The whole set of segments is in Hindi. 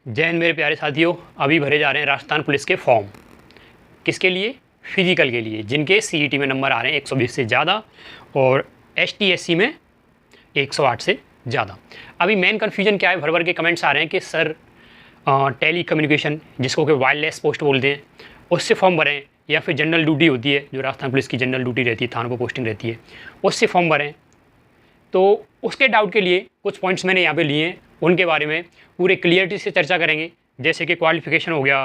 जय हिंद मेरे प्यारे साथियों। अभी भरे जा रहे हैं राजस्थान पुलिस के फॉर्म। किसके लिए? फिजिकल के लिए, जिनके सीईटी में नंबर आ रहे हैं 120 से ज़्यादा और एसटी/एससी में 108 से ज़्यादा। अभी मेन कन्फ्यूजन क्या है, भर भर के कमेंट्स आ रहे हैं कि सर टेली कम्युनिकेशन, जिसको कि वायरलेस पोस्ट बोलते हैं, उससे फॉर्म भरें या फिर जनरल ड्यूटी होती है, जो राजस्थान पुलिस की जनरल ड्यूटी रहती है, थानों पर पोस्टिंग रहती है, उससे फॉर्म भरें। तो उसके डाउट के लिए कुछ पॉइंट्स मैंने यहाँ पे लिए हैं, उनके बारे में पूरे क्लियरिटी से चर्चा करेंगे। जैसे कि क्वालिफ़िकेशन हो गया,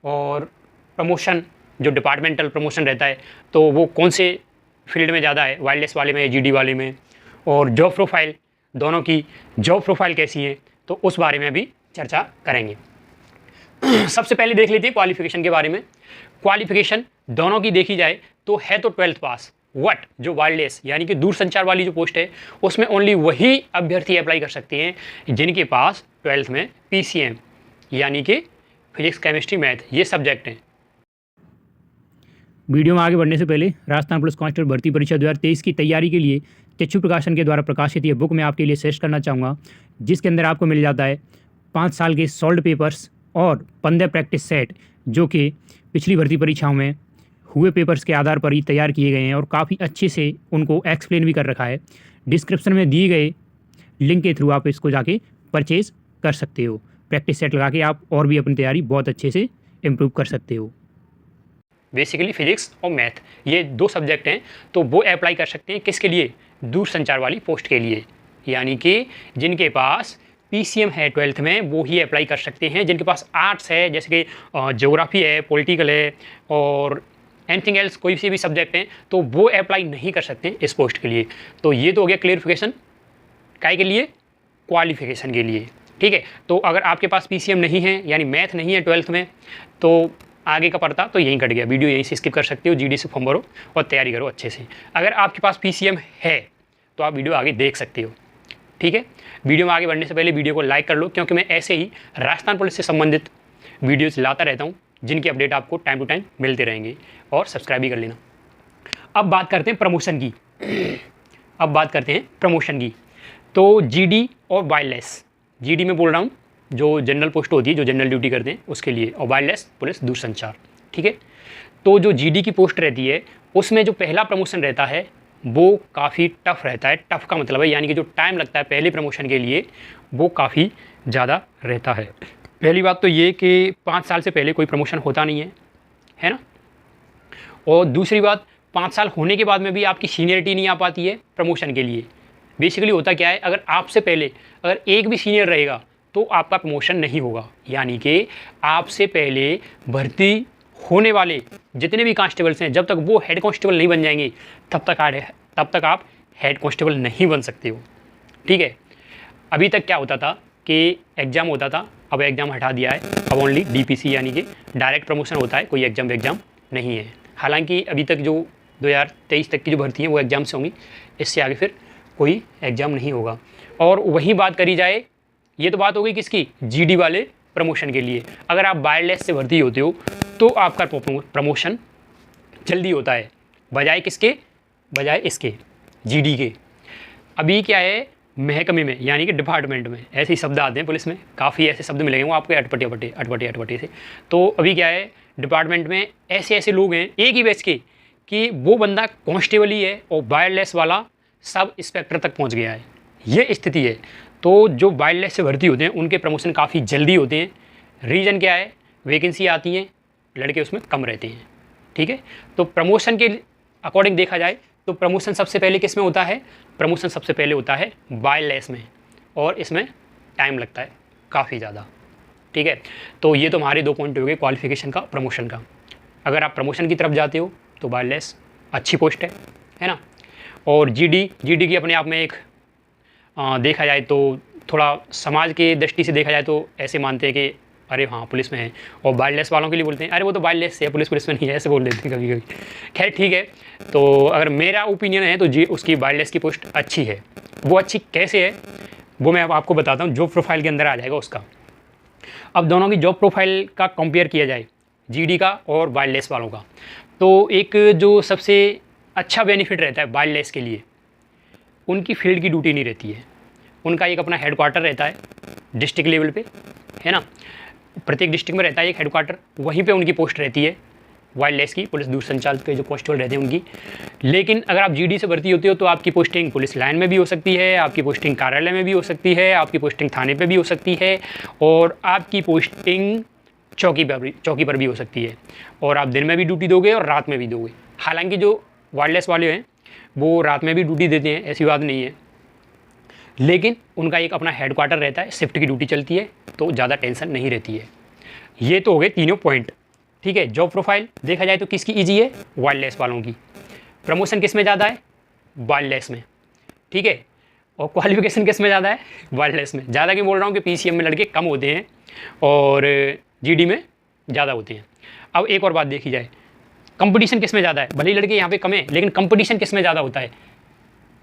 और प्रमोशन, जो डिपार्टमेंटल प्रमोशन रहता है तो वो कौन से फील्ड में ज़्यादा है, वायरलेस वाले में, जीडी वाले में, और जॉब प्रोफाइल, दोनों की जॉब प्रोफाइल कैसी है, तो उस बारे में भी चर्चा करेंगे। सबसे पहले देख लेते हैं क्वालिफ़िकेशन के बारे में। क्वालिफ़िकेशन दोनों की देखी जाए तो है तो 12th पास, वट जो वायरलेस यानी कि दूरसंचार वाली जो पोस्ट है उसमें ओनली वही अभ्यर्थी अप्लाई कर सकते हैं जिनके पास 12th में पीसीएम यानी कि फिजिक्स, केमिस्ट्री, मैथ ये सब्जेक्ट हैं। वीडियो में आगे बढ़ने से पहले राजस्थान पुलिस कांस्टेबल भर्ती परीक्षा 2023 की तैयारी के लिए चक्षु प्रकाशन के द्वारा प्रकाशित ये बुक मैं आपके लिए सजेस्ट करना चाहूँगा, जिसके अंदर आपको मिल जाता है 5 साल के सॉल्व पेपर्स और 15 प्रैक्टिस सेट, जो कि पिछली भर्ती परीक्षाओं में हुए पेपर्स के आधार पर ही तैयार किए गए हैं और काफ़ी अच्छे से उनको एक्सप्लेन भी कर रखा है। डिस्क्रिप्शन में दिए गए लिंक के थ्रू आप इसको जाके परचेज़ कर सकते हो। प्रैक्टिस सेट लगा के आप और भी अपनी तैयारी बहुत अच्छे से इम्प्रूव कर सकते हो। बेसिकली फिजिक्स और मैथ ये दो सब्जेक्ट हैं, तो वो अप्लाई कर सकते हैं किसके लिए? दूरसंचार वाली पोस्ट के लिए, यानी कि जिनके पास पीसीएम है 12th में वो ही अप्लाई कर सकते हैं। जिनके पास आर्ट्स है, जैसे कि ज्योग्राफी है, पॉलिटिकल है और एनीथिंग एल्स, कोई से भी सब्जेक्ट हैं, तो वो अप्लाई नहीं कर सकते इस पोस्ट के लिए। तो ये तो हो गया क्लियरिफिकेशन काय के लिए, क्वालिफिकेशन के लिए। ठीक है, तो अगर आपके पास पीसीएम नहीं है यानी मैथ नहीं है 12th में, तो आगे का पड़ता तो यहीं कट गया। वीडियो यहीं से स्किप कर सकते हो, जीडी से फॉर्म भरो और तैयारी करो अच्छे से। अगर आपके पास पीसीएम है तो आप वीडियो आगे देख सकते हो। ठीक है, वीडियो में आगे बढ़ने से पहले वीडियो को लाइक कर लो, क्योंकि मैं ऐसे ही राजस्थान पुलिस से संबंधित वीडियोज़ लाता रहता हूँ, जिनकी अपडेट आपको टाइम टू टाइम मिलते रहेंगे, और सब्सक्राइब भी कर लेना। अब बात करते हैं प्रमोशन की। तो जीडी और वायरलेस, जीडी में बोल रहा हूँ जो जनरल पोस्ट होती है, जो जनरल ड्यूटी करते हैं उसके लिए, और वायरलेस पुलिस दूरसंचार। ठीक है, तो जो जीडी की पोस्ट रहती है उसमें जो पहला प्रमोशन रहता है वो काफ़ी टफ रहता है। टफ का मतलब है यानी कि जो टाइम लगता है पहले प्रमोशन के लिए वो काफ़ी ज़्यादा रहता है। पहली बात तो ये कि 5 साल से पहले कोई प्रमोशन होता नहीं है ना। और दूसरी बात, 5 साल होने के बाद में भी आपकी सीनियरिटी नहीं आ पाती है प्रमोशन के लिए। बेसिकली होता क्या है, अगर आपसे पहले अगर एक भी सीनियर रहेगा तो आपका प्रमोशन नहीं होगा। यानी कि आपसे पहले भर्ती होने वाले जितने भी कांस्टेबल्स हैं, जब तक वो हेड कांस्टेबल नहीं बन जाएंगे तब तक आप हेड कांस्टेबल नहीं बन सकते हो। ठीक है, अभी तक क्या होता था कि एग्ज़ाम होता था, अब एग्ज़ाम हटा दिया है, अब ओनली डीपीसी यानी कि डायरेक्ट प्रमोशन होता है, कोई एग्ज़ाम नहीं है। हालांकि अभी तक जो 2023 तक की जो भर्ती है वो एग्ज़ाम से होंगी, इससे आगे फिर कोई एग्ज़ाम नहीं होगा। और वही बात करी जाए, ये तो बात हो गई किसकी? जीडी वाले प्रमोशन के लिए। अगर आप वायरलेस से भर्ती होते हो तो आपका प्रमोशन जल्दी होता है, बजाय किसके? बजाय इसके जीडी के। अभी क्या है, महकमे में यानी कि डिपार्टमेंट में ऐसे ही शब्द आते हैं पुलिस में, काफ़ी ऐसे शब्द मिलेंगे वो आपको अटपटे से। तो अभी क्या है, डिपार्टमेंट में ऐसे लोग हैं एक ही बैच के कि वो बंदा कांस्टेबल ही है और वायरलेस वाला सब इंस्पेक्टर तक पहुंच गया है, ये स्थिति है। तो जो वायरलेस से भर्ती होते हैं उनके प्रमोशन काफ़ी जल्दी होते हैं। रीज़न क्या है, वैकेंसी आती हैं, लड़के उसमें कम रहते हैं। ठीक है, तो प्रमोशन के अकॉर्डिंग देखा जाए तो प्रमोशन सबसे पहले किस में होता है? प्रमोशन सबसे पहले होता है वायरलेस में, और इसमें टाइम लगता है काफ़ी ज़्यादा। ठीक है, तो ये तो हमारे 2 पॉइंट हो गए क्वालिफिकेशन का, प्रमोशन का। अगर आप प्रमोशन की तरफ जाते हो तो वायरलेस अच्छी पोस्ट है ना। और जीडी की अपने आप में एक देखा जाए तो थोड़ा समाज के दृष्टि से देखा जाए तो ऐसे मानते हैं कि अरे हाँ पुलिस में है, और वायरलेस वालों के लिए बोलते हैं अरे वो तो वायरलेस से है, पुलिस में नहीं है, ऐसे बोल देते हैं कभी कभी। खैर ठीक है, तो अगर मेरा ओपिनियन है तो जी उसकी वायरलेस की पोस्ट अच्छी है। वो अच्छी कैसे है वो मैं अब आपको बताता हूँ, जॉब प्रोफाइल के अंदर आ जाएगा उसका। अब दोनों की जॉब प्रोफाइल का कंपेयर किया जाए, जीडी का और वायरलेस वालों का, तो एक जो सबसे अच्छा बेनिफिट रहता है वायरलेस के लिए, उनकी फील्ड की ड्यूटी नहीं रहती है। उनका एक अपना हेडक्वार्टर रहता है डिस्ट्रिक्ट लेवल पे, है ना। प्रत्येक डिस्ट्रिक्ट में रहता है एक हेडक्वार्टर, वहीं पे उनकी पोस्ट रहती है वायरलेस की, पुलिस दूरसंचार के जो कांस्टेबल रहते हैं उनकी। लेकिन अगर आप जीडी से भर्ती होते हो तो आपकी पोस्टिंग पुलिस लाइन में भी हो सकती है, आपकी पोस्टिंग कार्यालय में भी हो सकती है, आपकी पोस्टिंग थाने पे भी हो सकती है, और आपकी पोस्टिंग चौकी पर भी हो सकती है। और आप दिन में भी ड्यूटी दोगे और रात में भी दोगे। हालांकि जो वायरलेस वाले हैं वो रात में भी ड्यूटी देते हैं, ऐसी बात नहीं है, लेकिन उनका एक अपना हेडक्वार्टर रहता है, शिफ्ट की ड्यूटी चलती है, तो ज़्यादा टेंशन नहीं रहती है। ये तो हो गए तीनों पॉइंट, ठीक है। जॉब प्रोफाइल देखा जाए तो किसकी ईजी है, वायरलेस वालों की। प्रमोशन किस में ज़्यादा है, वायरलेस में, ठीक है। और क्वालिफिकेशन किस में ज़्यादा है, वायरलेस में। ज़्यादा क्यों बोल रहा हूँ कि पीसीएम में लड़के कम होते हैं और जीडी में ज़्यादा होते हैं। अब एक और बात देखी जाए, कंपटीशन किस में ज़्यादा है। भले ही लड़के यहाँ पे कम है, लेकिन कंपटीशन किस में ज़्यादा होता है।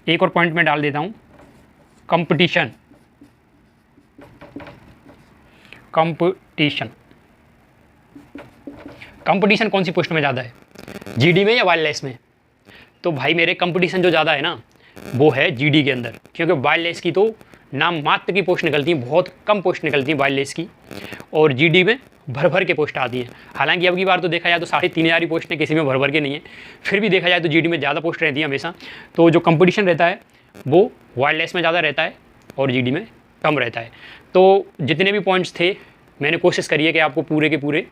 एक और पॉइंट में डाल देता हूँ, कंपटीशन कंपटीशन कौन सी पोस्ट में ज़्यादा है, जीडी में या वायरलेस में। तो भाई मेरे कंपटीशन जो ज़्यादा है ना वो है जीडी के अंदर, क्योंकि वायरलेस की तो नाम मात्र की पोस्ट निकलती हैं, बहुत कम पोस्ट निकलती हैं वायरलेस की, और जीडी में भर भर के पोस्ट आती हैं। हालांकि अब की बार तो देखा जाए तो 3,500 पोस्टें किसी में भर भर के नहीं है, फिर भी देखा जाए तो जीडी में ज़्यादा पोस्ट रहती है हमेशा। तो जो कंपटीशन रहता है वो वायरलेस में ज़्यादा रहता है और जीडी में कम रहता है। तो जितने भी पॉइंट्स थे मैंने कोशिश करी है कि आपको पूरे के पूरे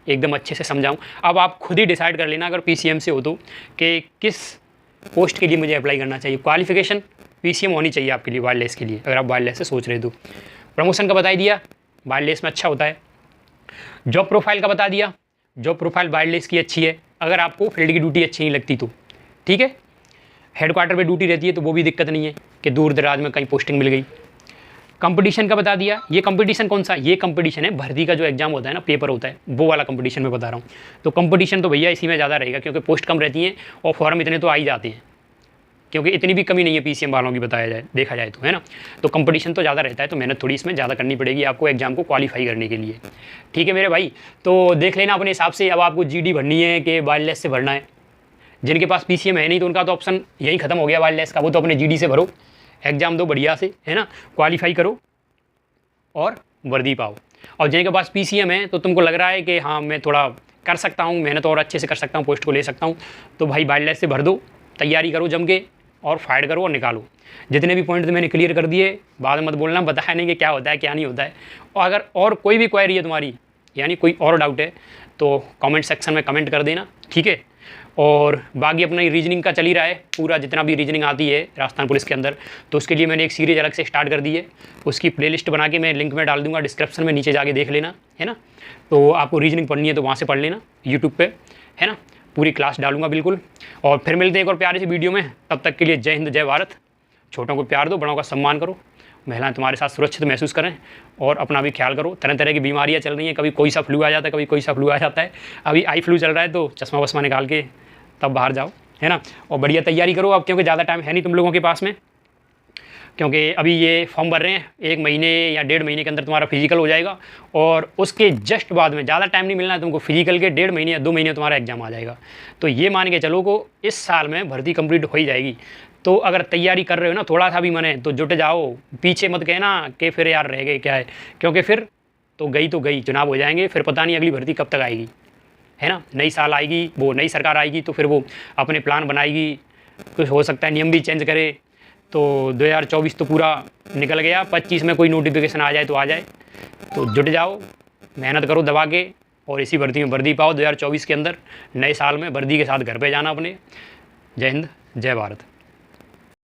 एकदम अच्छे से समझाऊं। अब आप खुद ही डिसाइड कर लेना अगर पीसीएम से हो तो कि किस पोस्ट के लिए मुझे अप्लाई करना चाहिए। क्वालिफिकेशन पीसीएम होनी चाहिए आपके लिए वायरलेस के लिए, अगर आप वायरलेस से सोच रहे हो तो। प्रमोशन का बता ही दिया, वायरलेस में अच्छा होता है। जॉब प्रोफाइल का बता दिया, जॉब प्रोफाइल वायरलेस की अच्छी है अगर आपको फील्ड की ड्यूटी अच्छी नहीं लगती तो, ठीक है। हेडक्वार्टर पे ड्यूटी रहती है तो वो भी दिक्कत नहीं है कि दूर दराज में कहीं पोस्टिंग मिल गई। कंपटीशन का बता दिया, ये कंपटीशन कौन सा, ये कंपटीशन है भर्ती का जो एग्जाम होता है ना, पेपर होता है, वो वाला कंपटीशन मैं बता रहा हूँ। तो कंपटीशन तो भैया इसी में ज़्यादा रहेगा, क्योंकि पोस्ट कम रहती हैं और फॉर्म इतने तो आ ही जाते हैं, क्योंकि इतनी भी कमी नहीं है पीसीएम वालों की बताया जाए, देखा जाए तो, है ना। तो कंपटीशन तो ज़्यादा रहता है, तो मेहनत थोड़ी इसमें ज़्यादा करनी पड़ेगी आपको एग्जाम को क्वालिफाई करने के लिए, ठीक है मेरे भाई। तो देख लेना अपने हिसाब से, अब आपको जीडी भरनी है कि वायरलेस से भरना है। जिनके पास पीसीएम है नहीं तो उनका तो ऑप्शन यही खत्म हो गया वायरलेस का, वो तो अपने जीडी से भरो, एग्जाम दो बढ़िया से, है ना, क्वालिफाई करो और वर्दी पाओ। और जिनके पास पीसीएम है तो तुमको लग रहा है कि हाँ मैं थोड़ा कर सकता हूँ, मेहनत और अच्छे से कर सकता हूँ, पोस्ट को ले सकता हूँ, तो भाई वायरलेस से भर दो, तैयारी करो जम के और फाइट करो और निकालो। जितने भी पॉइंट मैंने क्लियर कर दिए, बाद में मत बोलना बताया नहीं कि क्या होता है क्या नहीं होता है। और अगर और कोई भी क्वेरी है तुम्हारी, यानी कोई और डाउट है, तो कमेंट सेक्शन में कमेंट कर देना, ठीक है। और बाकी अपना रीजनिंग का चल ही रहा है पूरा, जितना भी रीजनिंग आती है राजस्थान पुलिस के अंदर, तो उसके लिए मैंने एक सीरीज अलग से स्टार्ट कर दी है। उसकी प्लेलिस्ट बना के मैं लिंक में डाल दूंगा डिस्क्रिप्शन में, नीचे जाके देख लेना, है ना। तो आपको रीजनिंग पढ़नी है तो वहाँ से पढ़ लेना यूट्यूब पे, है ना। पूरी क्लास डालूंगा बिल्कुल। और फिर मिलते हैं एक और प्यारी सी वीडियो में, तब तक के लिए जय हिंद जय भारत। छोटों को प्यार दो, बड़ों का सम्मान करो, महिलाएं तुम्हारे साथ सुरक्षित महसूस करें, और अपना भी ख्याल करो। तरह तरह की बीमारियां चल रही हैं, कभी कोई सा फ्लू आ जाता है, कभी कोई सा फ्लू आ जाता है। अभी आई फ्लू चल रहा है, तो चश्मा वश्मा निकाल के तब बाहर जाओ, है ना। और बढ़िया तैयारी करो अब, क्योंकि ज़्यादा टाइम है नहीं तुम लोगों के पास में, क्योंकि अभी ये फॉर्म भर रहे हैं, 1 महीने या 1.5 महीने के अंदर तुम्हारा फिजिकल हो जाएगा, और उसके जस्ट बाद में ज़्यादा टाइम नहीं मिलना है तुमको, फिजिकल के 1.5 महीने या 2 महीने तुम्हारा एग्जाम आ जाएगा। तो ये मान के चलो को इस साल में भर्ती कंप्लीट हो ही जाएगी। तो अगर तैयारी कर रहे हो ना थोड़ा सा भी मने, तो जुट जाओ, पीछे मत कहना कि फिर यार रह गए क्या है, क्योंकि फिर तो गई चुनाव हो जाएंगे, फिर पता नहीं अगली भर्ती कब तक आएगी, है ना। नई साल आएगी, वो नई सरकार आएगी, तो फिर वो अपने प्लान बनाएगी, कुछ हो सकता है नियम भी चेंज करे। तो 2024 तो पूरा निकल गया, 25 में कोई नोटिफिकेशन आ जाए तो आ जाए। तो जुट जाओ, मेहनत करो दबा के, और इसी भर्ती में वर्दी पाओ 2024 के अंदर, नए साल में वर्दी के साथ घर पे जाना अपने। जय हिंद जय भारत।